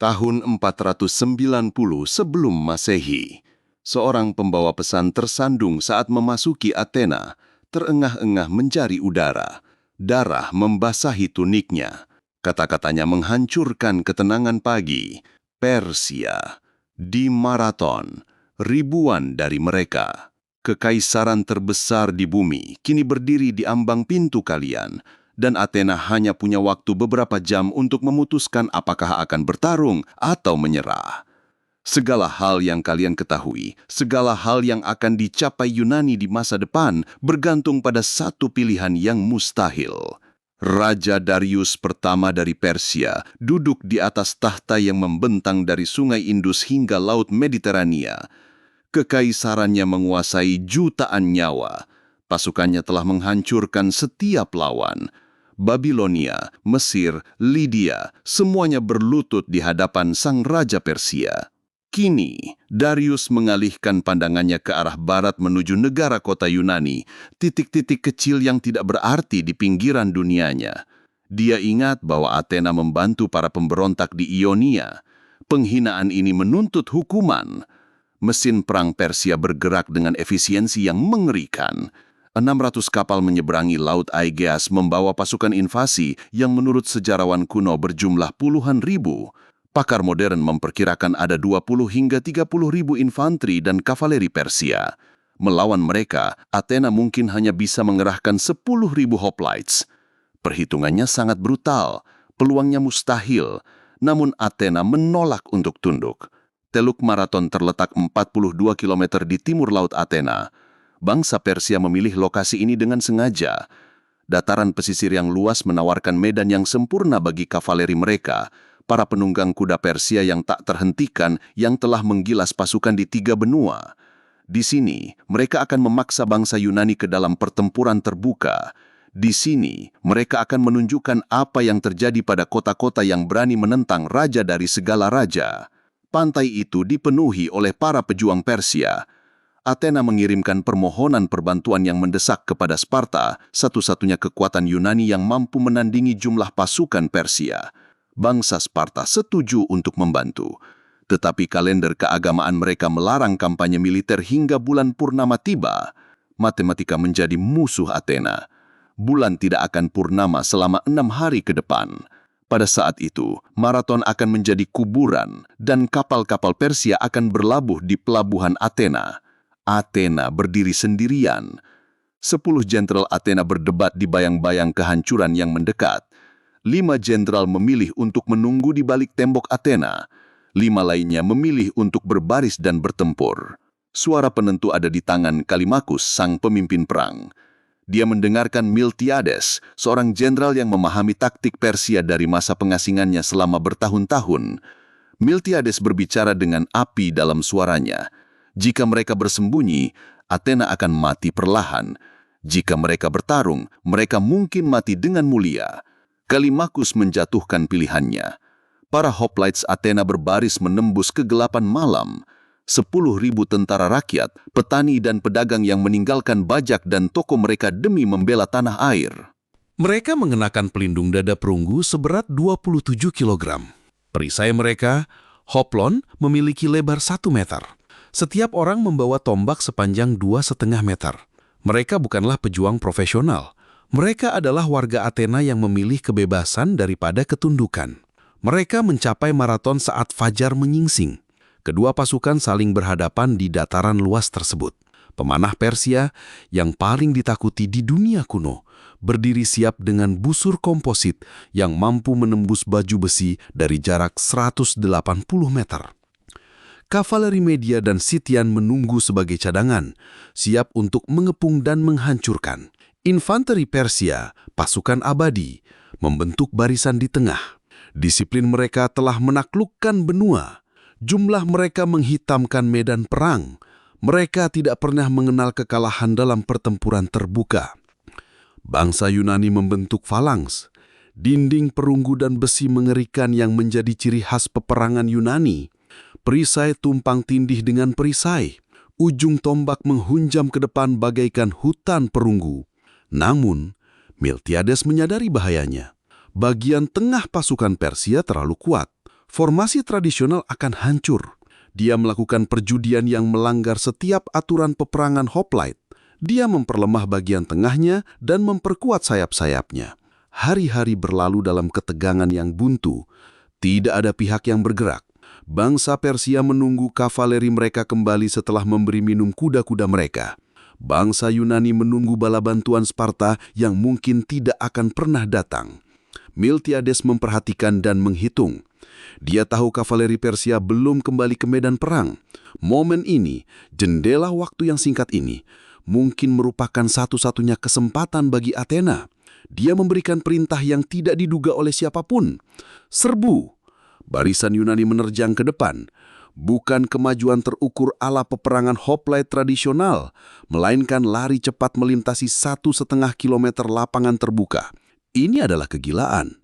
Tahun 490 sebelum Masehi, seorang pembawa pesan tersandung saat memasuki Athena, terengah-engah mencari udara. Darah membasahi tuniknya. Kata-katanya menghancurkan ketenangan pagi. Persia. Di Maraton, ribuan dari mereka. Kekaisaran terbesar di bumi kini berdiri di ambang pintu kalian. Dan Athena hanya punya waktu beberapa jam untuk memutuskan apakah akan bertarung atau menyerah. Segala hal yang kalian ketahui, segala hal yang akan dicapai Yunani di masa depan bergantung pada satu pilihan yang mustahil. Raja Darius pertama dari Persia duduk di atas tahta yang membentang dari sungai Indus hingga Laut Mediterania. Kekaisarannya menguasai jutaan nyawa. Pasukannya telah menghancurkan setiap lawan. Babilonia, Mesir, Lydia, semuanya berlutut di hadapan sang Raja Persia. Kini, Darius mengalihkan pandangannya ke arah barat menuju negara kota Yunani, titik-titik kecil yang tidak berarti di pinggiran dunianya. Dia ingat bahwa Athena membantu para pemberontak di Ionia. Penghinaan ini menuntut hukuman. Mesin perang Persia bergerak dengan efisiensi yang mengerikan. 600 kapal menyeberangi Laut Aegeas membawa pasukan invasi yang menurut sejarawan kuno berjumlah puluhan ribu. Pakar modern memperkirakan ada 20 hingga 30 ribu infanteri dan kavaleri Persia. Melawan mereka, Athena mungkin hanya bisa mengerahkan 10 ribu hoplites. Perhitungannya sangat brutal, peluangnya mustahil, namun Athena menolak untuk tunduk. Teluk Maraton terletak 42 km di timur Laut Athena. Bangsa Persia memilih lokasi ini dengan sengaja. Dataran pesisir yang luas menawarkan medan yang sempurna bagi kavaleri mereka, para penunggang kuda Persia yang tak terhentikan yang telah menggilas pasukan di 3 benua. Di sini, mereka akan memaksa bangsa Yunani ke dalam pertempuran terbuka. Di sini, mereka akan menunjukkan apa yang terjadi pada kota-kota yang berani menentang raja dari segala raja. Pantai itu dipenuhi oleh para pejuang Persia. Athena mengirimkan permohonan perbantuan yang mendesak kepada Sparta, satu-satunya kekuatan Yunani yang mampu menandingi jumlah pasukan Persia. Bangsa Sparta setuju untuk membantu. Tetapi kalender keagamaan mereka melarang kampanye militer hingga bulan purnama tiba. Matematika menjadi musuh Athena. Bulan tidak akan purnama selama 6 hari ke depan. Pada saat itu, Maraton akan menjadi kuburan dan kapal-kapal Persia akan berlabuh di pelabuhan Athena. Athena berdiri sendirian. 10 jenderal Athena berdebat di bayang-bayang kehancuran yang mendekat. 5 jenderal memilih untuk menunggu di balik tembok Athena. 5 lainnya memilih untuk berbaris dan bertempur. Suara penentu ada di tangan Kalimakus, sang pemimpin perang. Dia mendengarkan Miltiades, seorang jenderal yang memahami taktik Persia dari masa pengasingannya selama bertahun-tahun. Miltiades berbicara dengan api dalam suaranya. Jika mereka bersembunyi, Athena akan mati perlahan. Jika mereka bertarung, mereka mungkin mati dengan mulia. Kalimakus menjatuhkan pilihannya. Para hoplites Athena berbaris menembus kegelapan malam. 10.000 tentara rakyat, petani dan pedagang yang meninggalkan bajak dan toko mereka demi membela tanah air. Mereka mengenakan pelindung dada perunggu seberat 27 kg. Perisai mereka, hoplon, memiliki lebar 1 meter. Setiap orang membawa tombak sepanjang 2,5 meter. Mereka bukanlah pejuang profesional. Mereka adalah warga Athena yang memilih kebebasan daripada ketundukan. Mereka mencapai Maraton saat fajar menyingsing. Kedua pasukan saling berhadapan di dataran luas tersebut. Pemanah Persia yang paling ditakuti di dunia kuno berdiri siap dengan busur komposit yang mampu menembus baju besi dari jarak 180 meter. Kavaleri Media dan Sitian menunggu sebagai cadangan, siap untuk mengepung dan menghancurkan. Infanteri Persia, pasukan abadi, membentuk barisan di tengah. Disiplin mereka telah menaklukkan benua. Jumlah mereka menghitamkan medan perang. Mereka tidak pernah mengenal kekalahan dalam pertempuran terbuka. Bangsa Yunani membentuk falangs, dinding perunggu dan besi mengerikan yang menjadi ciri khas peperangan Yunani. Perisai tumpang tindih dengan perisai. Ujung tombak menghunjam ke depan bagaikan hutan perunggu. Namun, Miltiades menyadari bahayanya. Bagian tengah pasukan Persia terlalu kuat. formasi tradisional akan hancur. Dia melakukan perjudian yang melanggar setiap aturan peperangan hoplite. Dia memperlemah bagian tengahnya dan memperkuat sayap-sayapnya. Hari-hari berlalu dalam ketegangan yang buntu. Tidak ada pihak yang bergerak. Bangsa Persia menunggu kavaleri mereka kembali setelah memberi minum kuda-kuda mereka. Bangsa Yunani menunggu bala bantuan Sparta yang mungkin tidak akan pernah datang. Miltiades memperhatikan dan menghitung. Dia tahu kavaleri Persia belum kembali ke medan perang. Momen ini, jendela waktu yang singkat ini, mungkin merupakan satu-satunya kesempatan bagi Athena. Dia memberikan perintah yang tidak diduga oleh siapapun. Serbu! Barisan Yunani menerjang ke depan. Bukan kemajuan terukur ala peperangan hoplite tradisional, melainkan lari cepat melintasi 1,5 kilometer lapangan terbuka. Ini adalah kegilaan.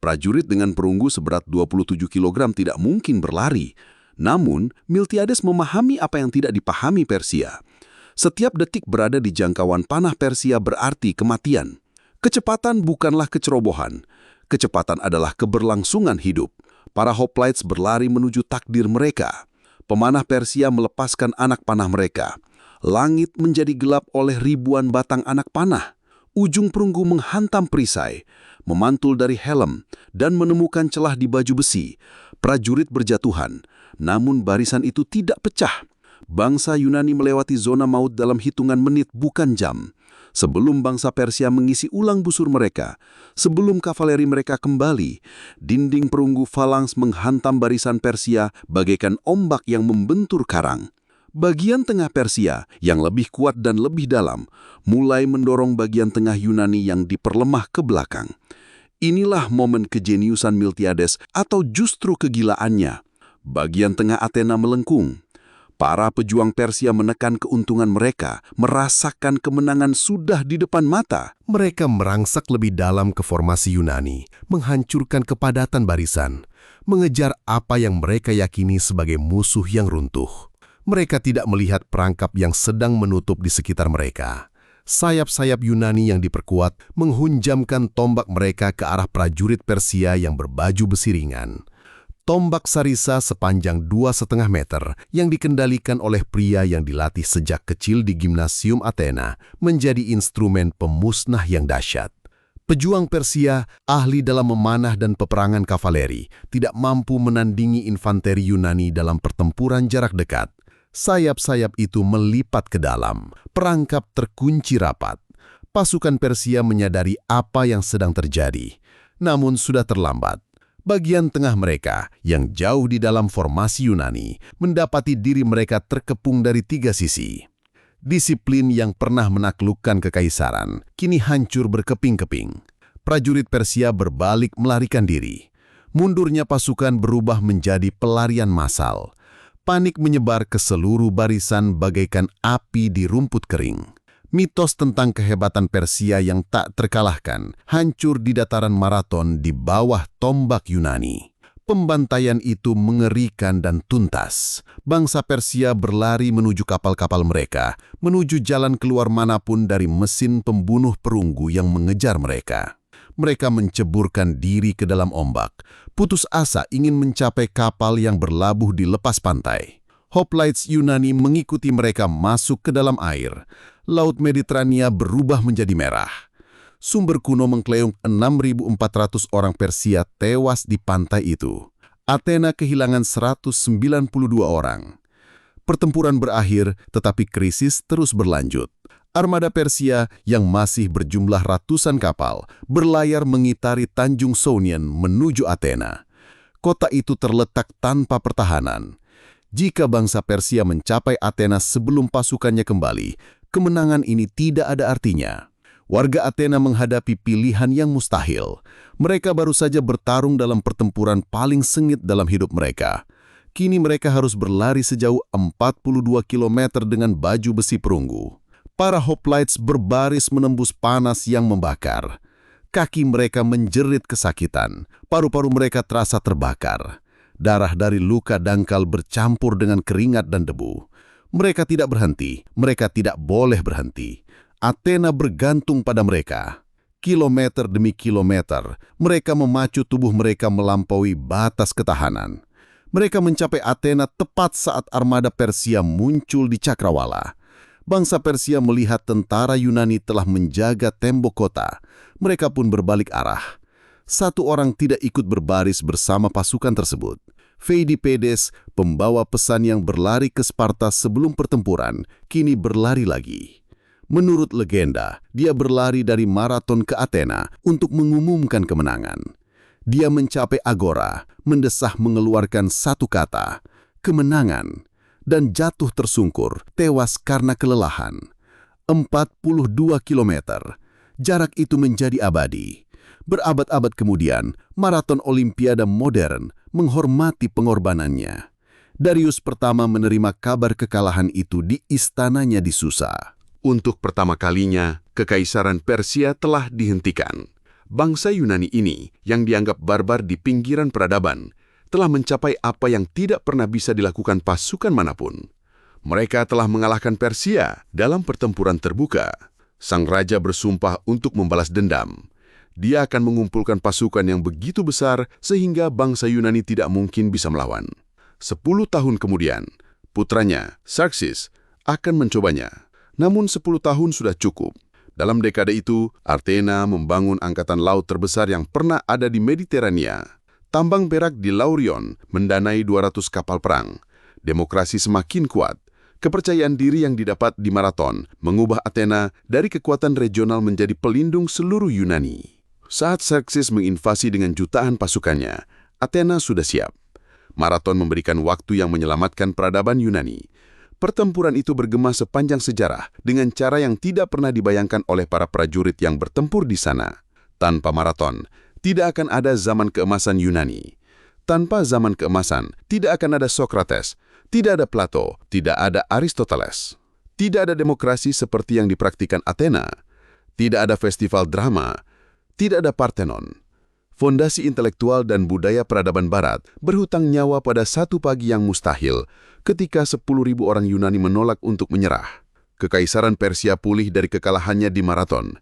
Prajurit dengan perunggu seberat 27 kg tidak mungkin berlari. Namun, Miltiades memahami apa yang tidak dipahami Persia. Setiap detik berada di jangkauan panah Persia berarti kematian. Kecepatan bukanlah kecerobohan. Kecepatan adalah keberlangsungan hidup. Para hoplites berlari menuju takdir mereka. Pemanah Persia melepaskan anak panah mereka. Langit menjadi gelap oleh ribuan batang anak panah. Ujung perunggu menghantam perisai, memantul dari helm, dan menemukan celah di baju besi. Prajurit berjatuhan, namun barisan itu tidak pecah. Bangsa Yunani melewati zona maut dalam hitungan menit bukan jam. Sebelum bangsa Persia mengisi ulang busur mereka, sebelum kavaleri mereka kembali, dinding perunggu falangs menghantam barisan Persia bagaikan ombak yang membentur karang. Bagian tengah Persia yang lebih kuat dan lebih dalam mulai mendorong bagian tengah Yunani yang diperlemah ke belakang. Inilah momen kejeniusan Miltiades atau justru kegilaannya. Bagian tengah Athena melengkung. Para pejuang Persia menekan keuntungan mereka, merasakan kemenangan sudah di depan mata. Mereka merangsak lebih dalam ke formasi Yunani, menghancurkan kepadatan barisan, mengejar apa yang mereka yakini sebagai musuh yang runtuh. Mereka tidak melihat perangkap yang sedang menutup di sekitar mereka. Sayap-sayap Yunani yang diperkuat menghunjamkan tombak mereka ke arah prajurit Persia yang berbaju besi ringan. Tombak sarisa sepanjang 2,5 meter yang dikendalikan oleh pria yang dilatih sejak kecil di Gimnasium Athena menjadi instrumen pemusnah yang dahsyat. Pejuang Persia, ahli dalam memanah dan peperangan kavaleri, tidak mampu menandingi infanteri Yunani dalam pertempuran jarak dekat. Sayap-sayap itu melipat ke dalam, perangkap terkunci rapat. Pasukan Persia menyadari apa yang sedang terjadi, namun sudah terlambat. Bagian tengah mereka, yang jauh di dalam formasi Yunani, mendapati diri mereka terkepung dari 3 sisi. Disiplin yang pernah menaklukkan kekaisaran, kini hancur berkeping-keping. Prajurit Persia berbalik melarikan diri. Mundurnya pasukan berubah menjadi pelarian massal. Panik menyebar ke seluruh barisan bagaikan api di rumput kering. Mitos tentang kehebatan Persia yang tak terkalahkan hancur di dataran Marathon di bawah tombak Yunani. Pembantaian itu mengerikan dan tuntas. Bangsa Persia berlari menuju kapal-kapal mereka, menuju jalan keluar manapun dari mesin pembunuh perunggu yang mengejar mereka. Mereka menceburkan diri ke dalam ombak, putus asa ingin mencapai kapal yang berlabuh di lepas pantai. Hoplites Yunani mengikuti mereka masuk ke dalam air. Laut Mediterania berubah menjadi merah. Sumber kuno mengklaim 6.400 orang Persia tewas di pantai itu. Athena kehilangan 192 orang. Pertempuran berakhir, tetapi krisis terus berlanjut. Armada Persia yang masih berjumlah ratusan kapal berlayar mengitari Tanjung Sounion menuju Athena. Kota itu terletak tanpa pertahanan. Jika bangsa Persia mencapai Athena sebelum pasukannya kembali, kemenangan ini tidak ada artinya. Warga Athena menghadapi pilihan yang mustahil. Mereka baru saja bertarung dalam pertempuran paling sengit dalam hidup mereka. Kini mereka harus berlari sejauh 42 km dengan baju besi perunggu. Para hoplites berbaris menembus panas yang membakar. Kaki mereka menjerit kesakitan. Paru-paru mereka terasa terbakar. Darah dari luka dangkal bercampur dengan keringat dan debu. Mereka tidak berhenti, mereka tidak boleh berhenti. Athena bergantung pada mereka. Kilometer demi kilometer, mereka memacu tubuh mereka melampaui batas ketahanan. Mereka mencapai Athena tepat saat armada Persia muncul di cakrawala. Bangsa Persia melihat tentara Yunani telah menjaga tembok kota. Mereka pun berbalik arah. Satu orang tidak ikut berbaris bersama pasukan tersebut. Pheidippides, pembawa pesan yang berlari ke Sparta sebelum pertempuran, kini berlari lagi. Menurut legenda, dia berlari dari maraton ke Athena untuk mengumumkan kemenangan. Dia mencapai Agora, mendesah mengeluarkan satu kata, kemenangan, dan jatuh tersungkur, tewas karena kelelahan. 42 kilometer, jarak itu menjadi abadi. Berabad-abad kemudian, maraton Olimpiade modern menghormati pengorbanannya. Darius pertama menerima kabar kekalahan itu di istananya di Susa. Untuk pertama kalinya, Kekaisaran Persia telah dihentikan. Bangsa Yunani ini, yang dianggap barbar di pinggiran peradaban, telah mencapai apa yang tidak pernah bisa dilakukan pasukan manapun. Mereka telah mengalahkan Persia dalam pertempuran terbuka. Sang raja bersumpah untuk membalas dendam. Dia akan mengumpulkan pasukan yang begitu besar sehingga bangsa Yunani tidak mungkin bisa melawan. 10 tahun kemudian, putranya, Xerxes, akan mencobanya. Namun 10 tahun sudah cukup. Dalam dekade itu, Athena membangun angkatan laut terbesar yang pernah ada di Mediterania. Tambang perak di Laurion mendanai 200 kapal perang. Demokrasi semakin kuat. Kepercayaan diri yang didapat di maraton mengubah Athena dari kekuatan regional menjadi pelindung seluruh Yunani. Saat Xerxes menginvasi dengan jutaan pasukannya, Athena sudah siap. Maraton memberikan waktu yang menyelamatkan peradaban Yunani. Pertempuran itu bergema sepanjang sejarah dengan cara yang tidak pernah dibayangkan oleh para prajurit yang bertempur di sana. Tanpa maraton, tidak akan ada zaman keemasan Yunani. Tanpa zaman keemasan, tidak akan ada Socrates, tidak ada Plato, tidak ada Aristoteles. Tidak ada demokrasi seperti yang dipraktikkan Athena. Tidak ada festival drama, tidak ada Parthenon. Fondasi intelektual dan budaya peradaban barat berhutang nyawa pada satu pagi yang mustahil ketika 10.000 orang Yunani menolak untuk menyerah. Kekaisaran Persia pulih dari kekalahannya di maraton.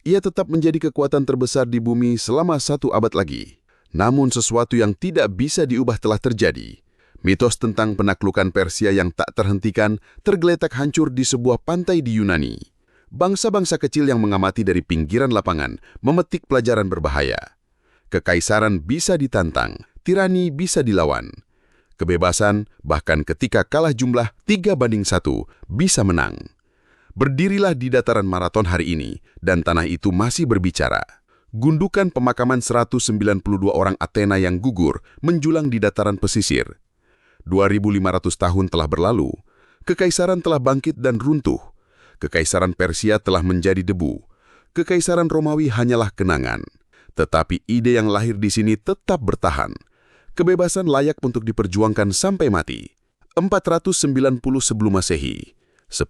Ia tetap menjadi kekuatan terbesar di bumi selama 1 abad lagi. Namun sesuatu yang tidak bisa diubah telah terjadi. Mitos tentang penaklukan Persia yang tak terhentikan tergeletak hancur di sebuah pantai di Yunani. Bangsa-bangsa kecil yang mengamati dari pinggiran lapangan memetik pelajaran berbahaya. Kekaisaran bisa ditantang, tirani bisa dilawan. Kebebasan, bahkan ketika kalah jumlah 3-1, bisa menang. Berdirilah di dataran maraton hari ini, dan tanah itu masih berbicara. Gundukan pemakaman 192 orang Athena yang gugur menjulang di dataran pesisir. 2.500 tahun telah berlalu, kekaisaran telah bangkit dan runtuh. Kekaisaran Persia telah menjadi debu. Kekaisaran Romawi hanyalah kenangan. Tetapi ide yang lahir di sini tetap bertahan. Kebebasan layak untuk diperjuangkan sampai mati. 490 sebelum Masehi. 10.000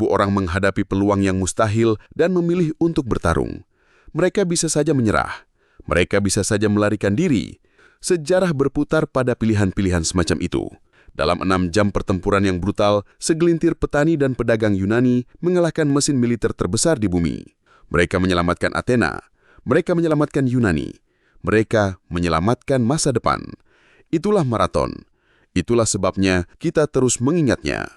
orang menghadapi peluang yang mustahil dan memilih untuk bertarung. Mereka bisa saja menyerah. Mereka bisa saja melarikan diri. Sejarah berputar pada pilihan-pilihan semacam itu. Dalam 6 jam pertempuran yang brutal, segelintir petani dan pedagang Yunani mengalahkan mesin militer terbesar di bumi. Mereka menyelamatkan Athena. Mereka menyelamatkan Yunani. Mereka menyelamatkan masa depan. Itulah maraton. Itulah sebabnya kita terus mengingatnya.